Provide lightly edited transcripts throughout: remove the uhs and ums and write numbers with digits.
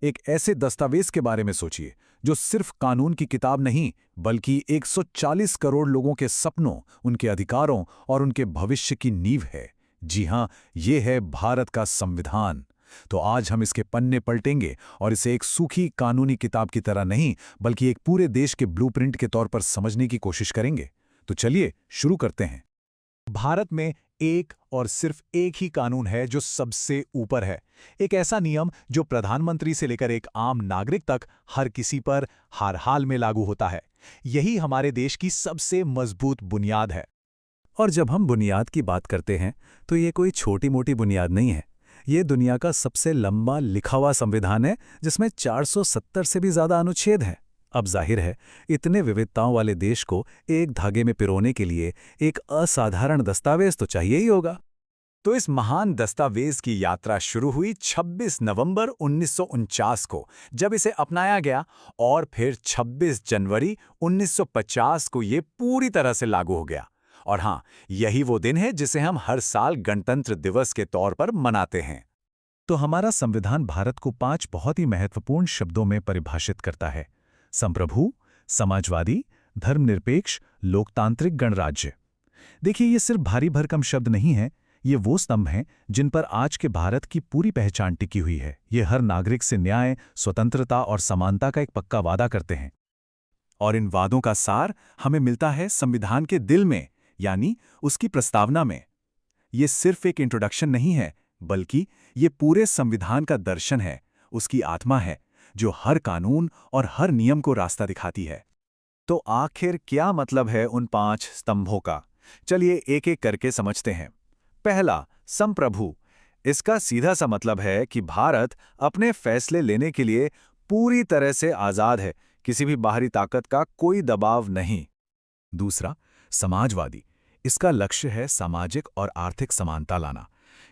एक ऐसे दस्तावेज के बारे में सोचिए जो सिर्फ कानून की किताब नहीं बल्कि 140 करोड़ लोगों के सपनों, उनके अधिकारों और उनके भविष्य की नींव है। जी हां, ये है भारत का संविधान। तो आज हम इसके पन्ने पलटेंगे और इसे एक सूखी कानूनी किताब की तरह नहीं बल्कि एक पूरे देश के ब्लूप्रिंट के तौर पर समझने की कोशिश करेंगे। तो चलिए शुरू करते हैं। भारत में एक और सिर्फ एक ही कानून है जो सबसे ऊपर है। एक ऐसा नियम जो प्रधानमंत्री से लेकर एक आम नागरिक तक हर किसी पर हर हाल में लागू होता है। यही हमारे देश की सबसे मजबूत बुनियाद है। और जब हम बुनियाद की बात करते हैं तो ये कोई छोटी मोटी बुनियाद नहीं है। ये दुनिया का सबसे लंबा लिखा हुआ संविधान है जिसमें 470 से भी ज्यादा अनुच्छेद हैं। अब जाहिर है, इतने विविधताओं वाले देश को एक धागे में पिरोने के लिए एक असाधारण दस्तावेज तो चाहिए ही होगा। तो इस महान दस्तावेज की यात्रा शुरू हुई 26 नवंबर 1949 को, जब इसे अपनाया गया, और फिर 26 जनवरी 1950 को ये पूरी तरह से लागू हो गया। और हाँ, यही वो दिन है जिसे हम हर साल गणतंत्र दिवस के तौर पर मनाते हैं। तो हमारा संविधान भारत को 5 बहुत ही महत्वपूर्ण शब्दों में परिभाषित करता है: संप्रभु, समाजवादी, धर्मनिरपेक्ष, लोकतांत्रिक, गणराज्य। देखिए, ये सिर्फ भारी भरकम शब्द नहीं है, ये वो स्तंभ हैं जिन पर आज के भारत की पूरी पहचान टिकी हुई है। ये हर नागरिक से न्याय, स्वतंत्रता और समानता का एक पक्का वादा करते हैं। और इन वादों का सार हमें मिलता है संविधान के दिल में, यानी उसकी प्रस्तावना में। ये सिर्फ एक इंट्रोडक्शन नहीं है, बल्कि ये पूरे संविधान का दर्शन है, उसकी आत्मा है, जो हर कानून और हर नियम को रास्ता दिखाती है। तो आखिर क्या मतलब है उन 5 स्तंभों का? चलिए एक एक करके समझते हैं। पहला, संप्रभु। इसका सीधा सा मतलब है कि भारत अपने फैसले लेने के लिए पूरी तरह से आजाद है, किसी भी बाहरी ताकत का कोई दबाव नहीं। दूसरा, समाजवादी। इसका लक्ष्य है सामाजिक और आर्थिक समानता लाना।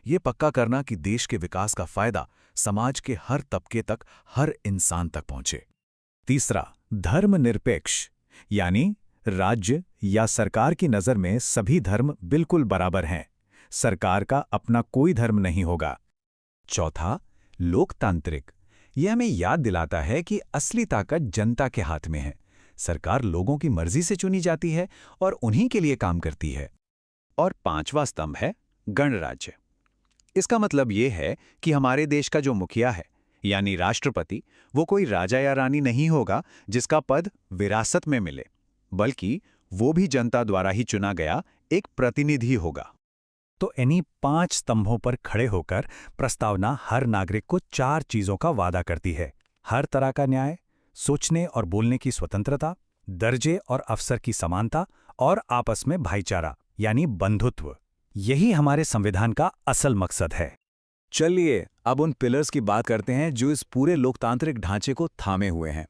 ये पक्का करना कि देश के विकास का फायदा समाज के हर तबके तक, हर इंसान तक पहुंचे। तीसरा, धर्मनिरपेक्ष, यानी राज्य या सरकार की नज़र में सभी धर्म बिल्कुल बराबर हैं। सरकार का अपना कोई धर्म नहीं होगा। चौथा, लोकतांत्रिक। यह हमें याद दिलाता है कि असली ताकत जनता के हाथ में है। सरकार लोगों की मर्जी से चुनी जाती है और उन्हीं के लिए काम करती है। और 5वां स्तंभ है गणराज्य। इसका मतलब ये है कि हमारे देश का जो मुखिया है, यानी राष्ट्रपति, वो कोई राजा या रानी नहीं होगा जिसका पद विरासत में मिले, बल्कि वो भी जनता द्वारा ही चुना गया एक प्रतिनिधि होगा। तो इन्हीं 5 स्तंभों पर खड़े होकर प्रस्तावना हर नागरिक को 4 चीजों का वादा करती है: हर तरह का न्याय, सोचने और बोलने की स्वतंत्रता, दर्जे और अवसर की समानता, और आपस में भाईचारा यानी बंधुत्व। यही हमारे संविधान का असल मकसद है। चलिए अब उन पिलर्स की बात करते हैं जो इस पूरे लोकतांत्रिक ढांचे को थामे हुए हैं।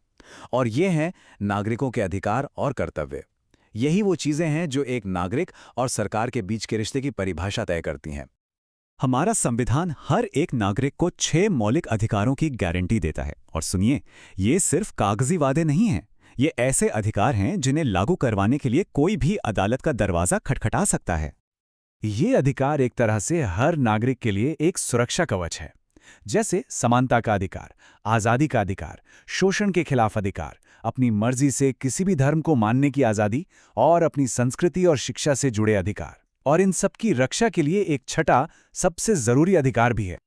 और ये हैं नागरिकों के अधिकार और कर्तव्य। यही वो चीजें हैं जो एक नागरिक और सरकार के बीच के रिश्ते की परिभाषा तय करती हैं। हमारा संविधान हर एक नागरिक को 6 मौलिक अधिकारों की गारंटी देता है। और सुनिए, ये सिर्फ कागजी वादे नहीं हैं। ये ऐसे अधिकार हैं जिन्हें लागू करवाने के लिए कोई भी अदालत का दरवाजा खटखटा सकता है। ये अधिकार एक तरह से हर नागरिक के लिए एक सुरक्षा कवच है। जैसे समानता का अधिकार, आज़ादी का अधिकार, शोषण के खिलाफ अधिकार, अपनी मर्जी से किसी भी धर्म को मानने की आज़ादी, और अपनी संस्कृति और शिक्षा से जुड़े अधिकार। और इन सब की रक्षा के लिए एक छठा, सबसे जरूरी अधिकार भी है।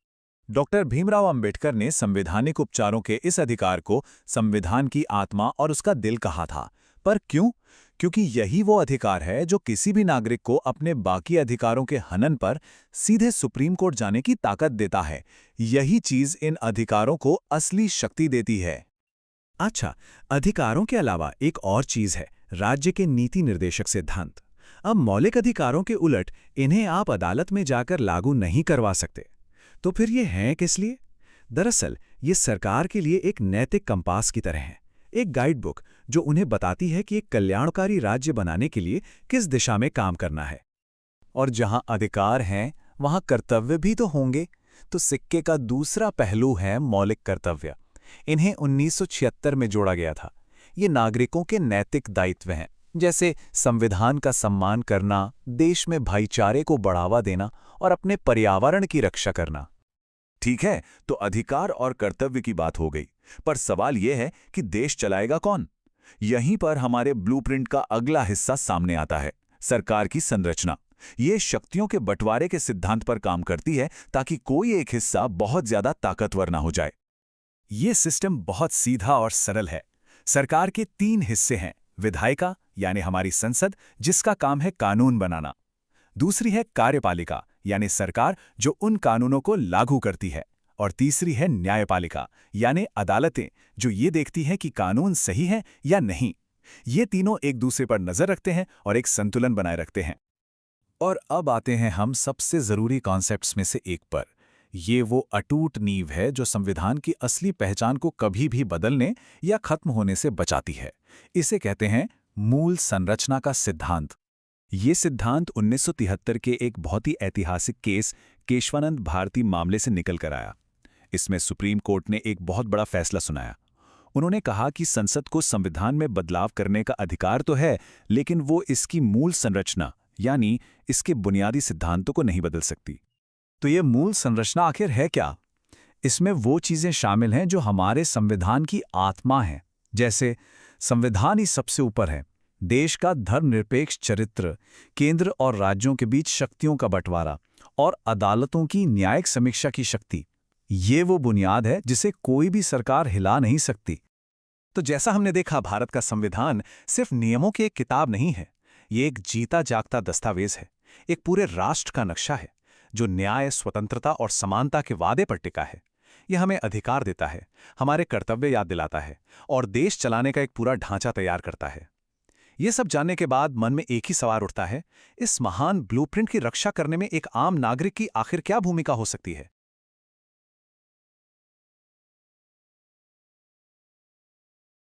डॉक्टर भीमराव अंबेडकर ने संवैधानिक उपचारों के इस अधिकार को संविधान की आत्मा और उसका दिल कहा था। पर क्यों? क्योंकि यही वो अधिकार है जो किसी भी नागरिक को अपने बाकी अधिकारों के हनन पर सीधे सुप्रीम कोर्ट जाने की ताकत देता है। यही चीज इन अधिकारों को असली शक्ति देती है। अच्छा, अधिकारों के अलावा एक और चीज है, राज्य के नीति निर्देशक सिद्धांत। अब मौलिक अधिकारों के उलट इन्हें आप अदालत में जाकर लागू नहीं करवा सकते। तो फिर ये हैं किस लिए? दरअसल ये सरकार के लिए एक नैतिक कंपास की तरह है, एक गाइड बुक जो उन्हें बताती है कि एक कल्याणकारी राज्य बनाने के लिए किस दिशा में काम करना है। और जहां अधिकार हैं, वहां कर्तव्य भी तो होंगे। तो सिक्के का दूसरा पहलू है मौलिक कर्तव्य। इन्हें 1976 में जोड़ा गया था। ये नागरिकों के नैतिक दायित्व हैं, जैसे संविधान का सम्मान करना, देश में भाईचारे को बढ़ावा देना और अपने पर्यावरण की रक्षा करना। ठीक है, तो अधिकार और कर्तव्य की बात हो गई, पर सवाल यह है कि देश चलाएगा कौन? यहीं पर हमारे ब्लूप्रिंट का अगला हिस्सा सामने आता है, सरकार की संरचना। ये शक्तियों के बंटवारे के सिद्धांत पर काम करती है ताकि कोई एक हिस्सा बहुत ज्यादा ताकतवर ना हो जाए। ये सिस्टम बहुत सीधा और सरल है। सरकार के 3 हिस्से हैं। विधायिका यानी हमारी संसद, जिसका काम है कानून बनाना। दूसरी है कार्यपालिका यानी सरकार, जो उन कानूनों को लागू करती है। और तीसरी है न्यायपालिका यानी अदालतें, जो ये देखती हैं कि कानून सही है या नहीं। ये तीनों एक दूसरे पर नजर रखते हैं और एक संतुलन बनाए रखते हैं। और अब आते हैं हम सबसे जरूरी कॉन्सेप्ट्स में से एक पर। ये वो अटूट नींव है जो संविधान की असली पहचान को कभी भी बदलने या खत्म होने से बचाती है। इसे कहते हैं मूल संरचना का सिद्धांत। ये सिद्धांत 1973 के एक बहुत ही ऐतिहासिक केस केशवानंद भारती मामले से निकल कर आया। इसमें सुप्रीम कोर्ट ने एक बहुत बड़ा फैसला सुनाया। उन्होंने कहा कि संसद को संविधान में बदलाव करने का अधिकार तो है, लेकिन वो इसकी मूल संरचना यानी इसके बुनियादी सिद्धांतों को नहीं बदल सकती। तो ये मूल संरचना आखिर है क्या? इसमें वो चीजें शामिल हैं जो हमारे संविधान की आत्मा हैं, जैसे संविधान ही सबसे ऊपर है, देश का धर्मनिरपेक्ष चरित्र, केंद्र और राज्यों के बीच शक्तियों का बंटवारा और अदालतों की न्यायिक समीक्षा की शक्ति। ये वो बुनियाद है जिसे कोई भी सरकार हिला नहीं सकती। तो जैसा हमने देखा, भारत का संविधान सिर्फ नियमों की एक किताब नहीं है, ये एक जीता जागता दस्तावेज है, एक पूरे राष्ट्र का नक्शा है जो न्याय, स्वतंत्रता और समानता के वादे पर टिका है। यह हमें अधिकार देता है, हमारे कर्तव्य याद दिलाता है और देश चलाने का एक पूरा ढांचा तैयार करता है। ये सब जानने के बाद मन में एक ही सवाल उठता है, इस महान ब्लूप्रिंट की रक्षा करने में एक आम नागरिक की आखिर क्या भूमिका हो सकती है?